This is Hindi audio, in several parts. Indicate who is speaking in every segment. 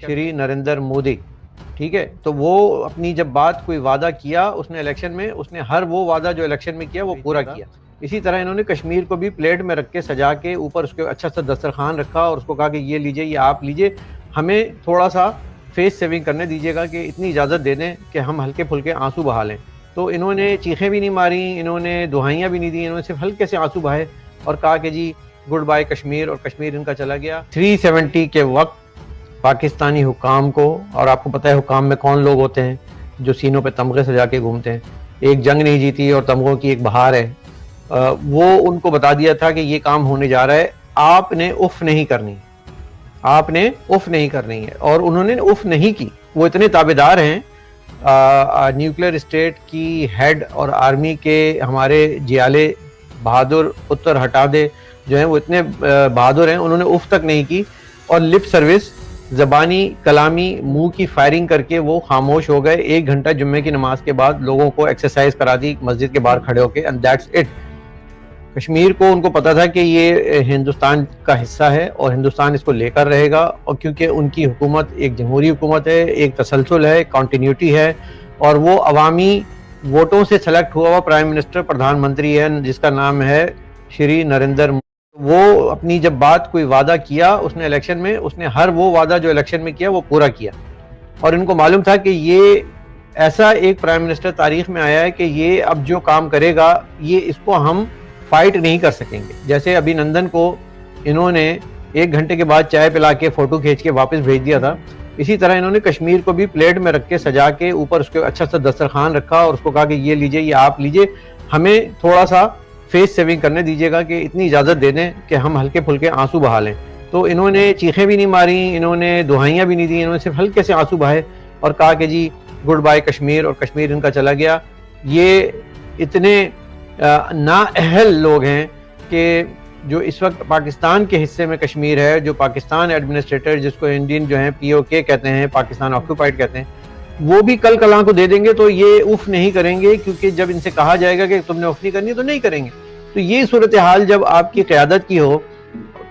Speaker 1: श्री नरेंद्र मोदी, ठीक है। तो वो अपनी जब बात कोई वादा किया उसने इलेक्शन में, उसने हर वो वादा जो इलेक्शन में किया वो पूरा किया। इसी तरह इन्होंने कश्मीर को भी प्लेट में रख के सजा के ऊपर उसके अच्छा सा दस्तरखान रखा और उसको कहा कि ये लीजिए, ये आप लीजिए, हमें थोड़ा सा फेस सेविंग करने दीजिएगा कि इतनी इजाज़त दे दें कि हम हल्के फुल्के आंसू बहा लें। तो इन्होंने चीखें भी नहीं मारी, इन्होंने दुहाइयाँ भी नहीं दी, इन्होंने सिर्फ हल्के से आंसू बहाए और कहा कि जी गुड बाय कश्मीर, और कश्मीर इनका चला गया। 370 के वक्त पाकिस्तानी हुकाम को, और आपको पता है हुकाम में कौन लोग होते हैं जो सीनों पे तमगे सजा के घूमते हैं, एक जंग नहीं जीती और तमगों की एक बहार है, वो उनको बता दिया था कि ये काम होने जा रहा है, आपने उफ नहीं करनी, आपने उफ नहीं करनी है। और उन्होंने उफ नहीं की। वो इतने ताबेदार हैं न्यूक्लियर स्टेट की हेड और आर्मी के हमारे जियाले बहादुर पुत्र हटा दे जो है, वो इतने बहादुर हैं, उन्होंने उफ तक नहीं की और लिप सर्विस, ज़बानी कलामी मुंह की फायरिंग करके वो खामोश हो गए। 1 घंटा जुम्मे की नमाज के बाद लोगों को एक्सरसाइज करा दी मस्जिद के बाहर खड़े होके, एंड दैट्स इट। कश्मीर को उनको पता था कि ये हिंदुस्तान का हिस्सा है और हिंदुस्तान इसको लेकर रहेगा, और क्योंकि उनकी हुकूमत एक जमहूरी हुकूमत है, एक तसलसल है, कॉन्टीन्यूटी है, और वो अवामी वोटों से सेलेक्ट हुआ हुआ प्राइम मिनिस्टर प्रधानमंत्री है जिसका नाम है श्री नरेंद्र मोदी। वो अपनी जब बात कोई वादा किया उसने इलेक्शन में, उसने हर वो वादा जो इलेक्शन में किया वो पूरा किया। और इनको मालूम था कि ये ऐसा एक प्राइम मिनिस्टर तारीख में आया है कि ये अब जो काम करेगा ये इसको हम फाइट नहीं कर सकेंगे। जैसे अभिनंदन को इन्होंने 1 घंटे के बाद चाय पिला के फोटो खींच के वापस भेज दिया था, इसी तरह इन्होंने कश्मीर को भी प्लेट में रख के सजा के ऊपर उसके अच्छा सा दस्तरखान रखा और उसको कहा कि ये लीजिए, ये आप लीजिए, हमें थोड़ा सा फेस सेविंग करने दीजिएगा कि इतनी इजाज़त दे दें कि हम हल्के फुल्के आंसू बहा लें। तो इन्होंने चीखें भी नहीं मारी, इन्होंने दुहाइयाँ भी नहीं दी, इन्होंने सिर्फ हल्के से आंसू बहाए और कहा कि जी गुड बाय कश्मीर, और कश्मीर इनका चला गया। ये इतने नाअहल लोग हैं कि जो इस वक्त पाकिस्तान के हिस्से में कश्मीर है, जो पाकिस्तान एडमिनिस्ट्रेटर जिसको इंडियन जो है POK कहते हैं, पाकिस्तान ऑक्यूपाइड कहते हैं, वो भी कल कलां को दे देंगे तो ये उफ नहीं करेंगे, क्योंकि जब इनसे कहा जाएगा कि तुमने उफ नहीं करनी तो नहीं करेंगे। तो ये सूरत हाल जब आपकी क़यादत की हो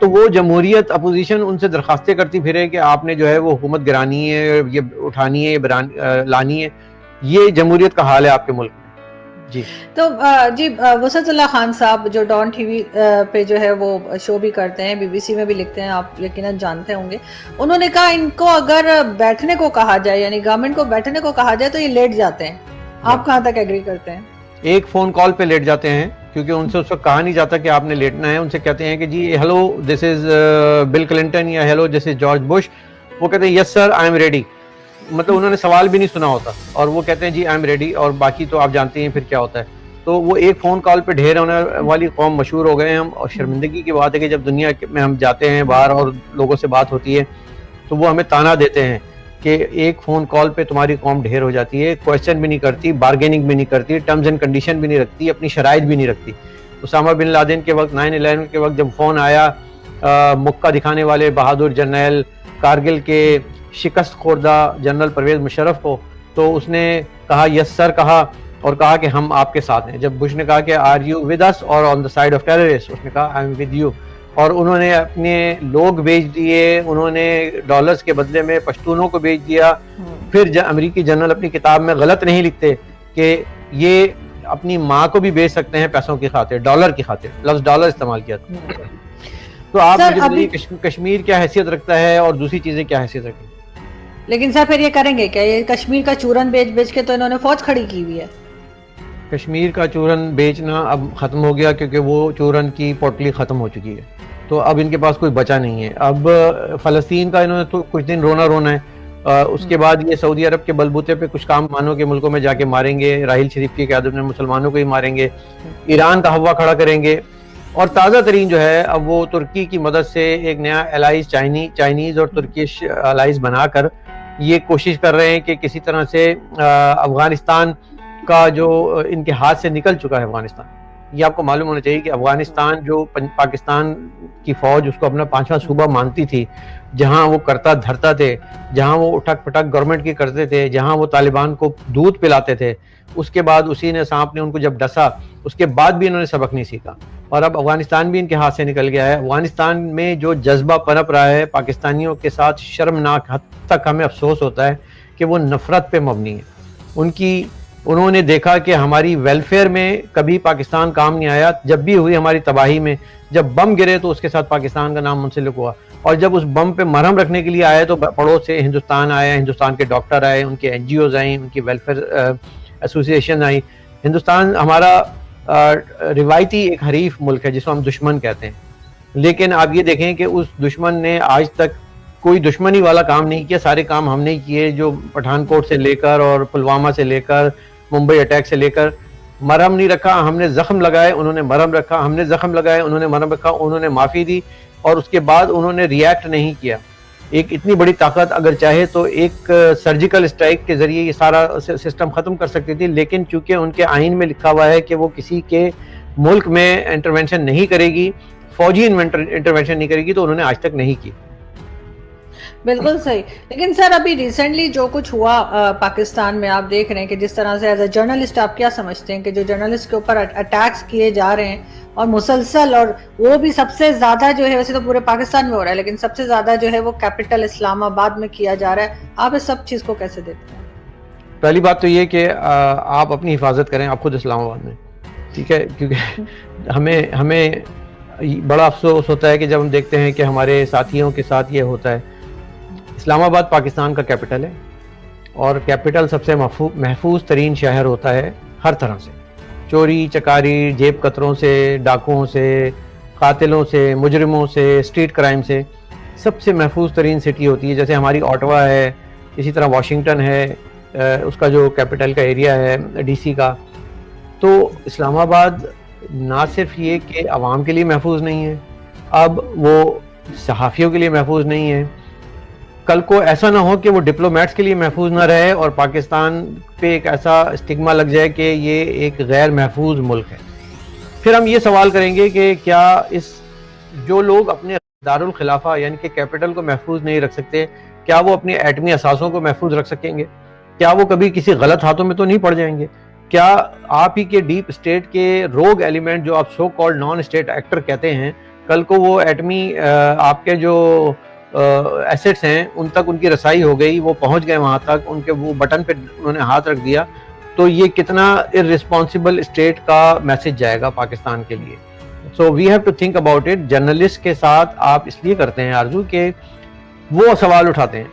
Speaker 1: तो वो जमहूरियत अपोजिशन उनसे दरखास्तें करती फिरे कि आपने जो है वो हुकूमत गिरानी है, ये उठानी है, ये लानी है। ये जमहूरियत का हाल है आपके मुल्क में। जी
Speaker 2: तो जी वसतुल्लाह खान साहब जो डॉन टीवी पे जो है वो शो भी करते हैं, BBC में भी लिखते हैं, आप यकीनन जानते होंगे। उन्होंने कहा इनको अगर बैठने को कहा जाए, यानी गवर्नमेंट को बैठने को कहा जाए तो ये लेट जाते हैं। आप कहाँ तक एग्री करते हैं?
Speaker 1: एक फोन कॉल पे लेट जाते हैं, क्योंकि उनसे उस वक्त कहा नहीं जाता कि आपने लेटना है। उनसे कहते हैं कि जी hello this is Bill Clinton या hello this is George Bush. वो कहते हैं yes sir I am ready, मतलब उन्होंने सवाल भी नहीं सुना होता और वो कहते हैं जी आई एम रेडी, और बाकी तो आप जानते हैं फिर क्या होता है। तो वो एक फ़ोन कॉल पे ढेर होने वाली कौम मशहूर हो गए हैं हम। और शर्मिंदगी की बात है कि जब दुनिया में हम जाते हैं बाहर और लोगों से बात होती है तो वो हमें ताना देते हैं कि एक फ़ोन कॉल पे तुम्हारी कौम ढेर हो जाती है, क्वेश्चन भी नहीं करती, बार्गेनिंग भी नहीं करती, टर्म्स एंड कंडीशन भी नहीं रखती, अपनी शराइत भी नहीं रखती। उसामा बिन लादेन के वक्त 9/11 के वक्त जब फ़ोन आया मुक्का दिखाने वाले बहादुर जनरल कारगिल के शिकस्त खुर्दा जनरल परवेज मुशर्रफ को, तो उसने कहा यस सर कहा और कहा कि हम आपके साथ हैं। जब बुश ने कहा कि आर यू विद अस और on the side of terrorist, उसने कहा आई एम विद यू। और उन्होंने अपने लोग भेज दिए, उन्होंने डॉलर्स के बदले में पश्तूनों को भेज दिया। फिर अमेरिकी जनरल अपनी किताब में गलत नहीं लिखते कि ये अपनी माँ को भी भेज सकते हैं पैसों की खातिर, डॉलर की खातिर, लफ्ज़ डॉलर इस्तेमाल किया था। तो आप मुझे बताइए कश्मीर क्या हैसियत रखता है और दूसरी चीज़ें क्या हैसियत रखती है?
Speaker 2: लेकिन सर फिर ये करेंगे क्या? ये कश्मीर का चूरन बेच के तो इन्होंने फौज खड़ी की हुई है।
Speaker 1: कश्मीर का चूरन बेचना अब ख़त्म हो गया, क्योंकि वो चूरन की पोटली ख़त्म हो चुकी है, तो अब इनके पास कोई बचा नहीं है। अब फ़लस्तीन का इन्होंने तो कुछ दिन रोना है, उसके बाद ये सऊदी अरब के बलबूते पे कुछ काम मानों के मुल्कों में जाके मारेंगे, राहिल शरीफ की क़यादत में मुसलमानों को ही मारेंगे, ईरान का हवा खड़ा करेंगे। और ताज़ा तरीन जो है अब वो तुर्की की मदद से एक नया एलाइज चाइनीज़ और तुर्किश एलाइज बनाकर ये कोशिश कर रहे हैं कि किसी तरह से अफ़गानिस्तान का जो इनके हाथ से निकल चुका है अफ़गानिस्तान, ये आपको मालूम होना चाहिए कि अफ़गानिस्तान जो पाकिस्तान की फ़ौज उसको अपना 5वां सूबा मानती थी, जहां वो करता धरता थे, जहां वो उठक पटक गवर्नमेंट की करते थे, जहां वो तालिबान को दूध पिलाते थे, उसके बाद उसी ने सांप ने उनको जब डसा उसके बाद भी इन्होंने सबक नहीं सीखा। और अब अफगानिस्तान भी इनके हाथ से निकल गया है। अफगानिस्तान में जो जज्बा पनप रहा है पाकिस्तानियों के साथ, शर्मनाक हद तक हमें अफसोस होता है कि वो नफरत पे मबनी है। उन्होंने देखा कि हमारी वेलफेयर में कभी पाकिस्तान काम नहीं आया, जब भी हुई हमारी तबाही में, जब बम गिरे तो उसके साथ पाकिस्तान का नाम मुंसलिक हुआ, और जब उस बम पे मरहम रखने के लिए आए तो पड़ोस से हिंदुस्तान आया, हिंदुस्तान के डॉक्टर आए, उनके NGOs आई, उनकी वेलफेयर एसोसिएशन आई। हिंदुस्तान हमारा रिवायती एक हरीफ मुल्क है जिसको हम दुश्मन कहते हैं, लेकिन आप ये देखें कि उस दुश्मन ने आज तक कोई दुश्मनी वाला काम नहीं किया। सारे काम हमने ही किए, जो पठानकोट से लेकर और पुलवामा से लेकर मुंबई अटैक से लेकर। मरहम नहीं रखा, हमने जख्म लगाए, उन्होंने मरहम रखा, हमने जख्म लगाए, उन्होंने मरहम रखा, उन्होंने माफ़ी दी, और उसके बाद उन्होंने रिएक्ट नहीं किया। एक इतनी बड़ी ताकत अगर चाहे तो एक सर्जिकल स्ट्राइक के जरिए ये सारा सिस्टम ख़त्म कर सकती थी, लेकिन चूंकि उनके आइन में लिखा हुआ है कि वो किसी के मुल्क में इंटरवेंशन नहीं करेगी, फौजी इंटरवेंशन नहीं करेगी, तो उन्होंने आज तक नहीं की।
Speaker 2: बिल्कुल सही। लेकिन सर अभी रिसेंटली जो कुछ हुआ पाकिस्तान में, आप देख रहे हैं कि जिस तरह से एज ए जर्नलिस्ट आप क्या समझते हैं कि जो जर्नलिस्ट के ऊपर अटैक्स किए जा रहे हैं और मुसलसल, और वो भी सबसे ज्यादा जो है, वैसे तो पूरे पाकिस्तान में हो रहा है, लेकिन सबसे ज्यादा जो है वो कैपिटल इस्लामाबाद में किया जा रहा है, आप इस सब चीज को कैसे देखते हैं?
Speaker 1: पहली बात तो ये कि आप अपनी हिफाजत करें, आप खुद इस्लामाबाद में, ठीक है, क्योंकि हमें बड़ा अफसोस होता है कि जब हम देखते हैं कि हमारे साथियों के साथ ये होता है। इस्लामाबाद पाकिस्तान का कैपिटल है, और कैपिटल सबसे महफूज तरीन शहर होता है हर तरह से, चोरी चकारी, जेब कतरों से, डाकुओं से, कातिलों से, मुजरिमों से, स्ट्रीट क्राइम से, सबसे महफूज तरीन सिटी होती है। जैसे हमारी ऑटवा है, इसी तरह वाशिंगटन है, उसका जो कैपिटल का एरिया है DC का। तो इस्लामाबाद ना सिर्फ ये कि आवाम के लिए महफूज नहीं है, अब वो सहाफ़ियों के लिए महफूज नहीं है। कल को ऐसा ना हो कि वो डिप्लोमेट्स के लिए महफूज ना रहे और पाकिस्तान पे एक ऐसा स्टिग्मा लग जाए कि ये एक गैर महफूज मुल्क है। फिर हम ये सवाल करेंगे कि क्या जो लोग अपने दारुल खिलाफा यानी कि कैपिटल को महफूज नहीं रख सकते, क्या वो अपने एटमी असासों को महफूज रख सकेंगे? क्या वो कभी किसी गलत हाथों में तो नहीं पड़ जाएंगे? क्या आप ही के डीप स्टेट के रोग एलिमेंट, जो आप so called non state actor कहते हैं, कल को वो एटमी आपके जो एसेट्स हैं उन तक उनकी रसाई हो गई, वो पहुंच गए वहां तक, उनके वो बटन पे उन्होंने हाथ रख दिया, तो ये कितना इररिस्पॉन्सिबल स्टेट का मैसेज जाएगा पाकिस्तान के लिए। So we have to think about it. Journalist के साथ आप इसलिए करते हैं आरजू कि वो सवाल उठाते हैं।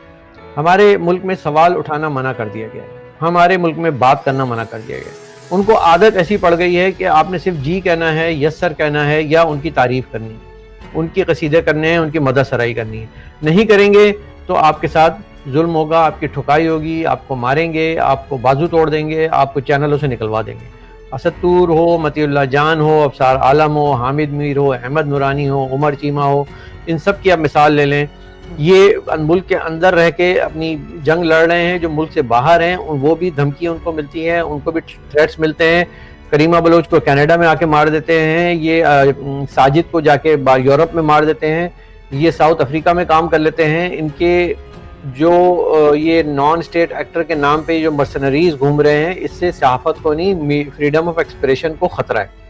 Speaker 1: हमारे मुल्क में सवाल उठाना मना कर दिया गया है, हमारे मुल्क में बात करना मना कर दिया गया है। उनको आदत ऐसी पड़ गई है कि आपने सिर्फ जी कहना है, यस सर कहना है, या उनकी तारीफ करनी है, उनकी कसीदे करने हैं, उनकी मदद सराई करनी है। नहीं करेंगे तो आपके साथ जुल्म होगा, आपकी ठुकाई होगी, आपको मारेंगे, आपको बाजू तोड़ देंगे, आपको चैनलों से निकलवा देंगे। असद तूर हो, मतीउल्लाह जान हो, अफसार आलम हो, हामिद मीर हो, अहमद नूरानी हो, उमर चीमा हो, इन सब की आप मिसाल ले लें। ये मुल्क के अंदर रह के अपनी जंग लड़ रहे हैं, जो मुल्क से बाहर हैं वो भी धमकी उनको मिलती है, उनको भी थ्रेट्स मिलते हैं। करीमा बलोच को कनाडा में आके मार देते हैं, ये साजिद को जाके यूरोप में मार देते हैं, ये साउथ अफ्रीका में काम कर लेते हैं। इनके जो ये नॉन स्टेट एक्टर के नाम पे जो मर्सनरीज घूम रहे हैं, इससे सहाफत को नहीं, फ्रीडम ऑफ एक्सप्रेशन को खतरा है।